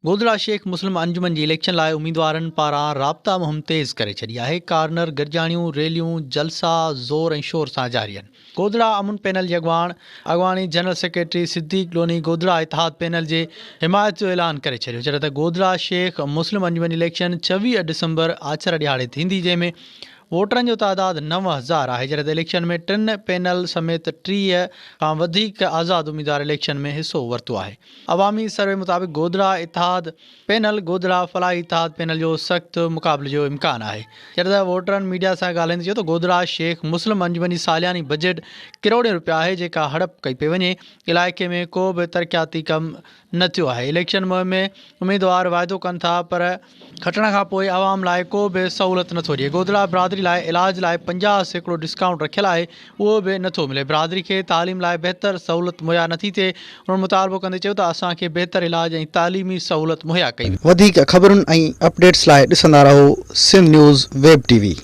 गोधरा शेख मुस्लिम अंजुमन जी election लाइ उम्मीदवारनि पारां राब्ता मुहिम तेज़ करे छॾी आहे। कार्नर, गरजाणियूं, रैलियूं, जलसा ज़ोर ऐं शोर सां जारी आहिनि। गोधरा अमुन पैनल जे अॻवानी जनरल सेक्रेटरी सिद्दीक़ लोनी गोधरा इतिहाद पैनल जे हिमायत जो ऐलान करे छॾियो, जॾहिं त गोधरा शेख मुस्लिम अंजुमन इलेक्शन 26 डिसंबर आछर ॾियारे थींदी, जंहिंमें वोटरनि जो तादादु 9000 आहे, जॾहिं त इलेक्शन में 3 पैनल समेत 30 खां वधीक आज़ाद उम्मीदवार इलेक्शन में हिसो वरितो आहे। अवामी सर्वे मुताबिक़ गोधरा इतिहाद पैनल गोधरा फलाही इतिहाद पैनल जो सख़्तु मुक़ाबले जो इम्कान आहे। जॾहिं त वोटरनि मीडिया सां ॻाल्हाईंदे चयो त गोधरा शेख मुस्लिम अंजुमन जी सालियानी बजट करोड़ रुपया आहे, जेका हड़प कई पई वञे। इलाइक़े में को बि तरक़ियाती कमु न थियो आहे। इलेक्शन मुहिम में उम्मीदवार वाइदो कनि था, पर खटण खां पोइ आवाम लाइ को बि सहूलियत नथो ॾिए। गोधरा बिरादरी लाइ इलाज लाइ 50% डिस्काउंट रखियलु आहे, उहो बि नथो मिले। बिरादरी खे तालीम लाइ बहितर सहूलियत मुहैया नथी थिए। उन्हनि मुतालबो कंदे चयो त असांखे बहितर इलाज ऐं तालीमी सहूलियत मुहैया कई। वधीक ख़बरुनि ऐं अपडेट्स लाइ ॾिसंदा रहो सिंध न्यूज़ वेब टीवी।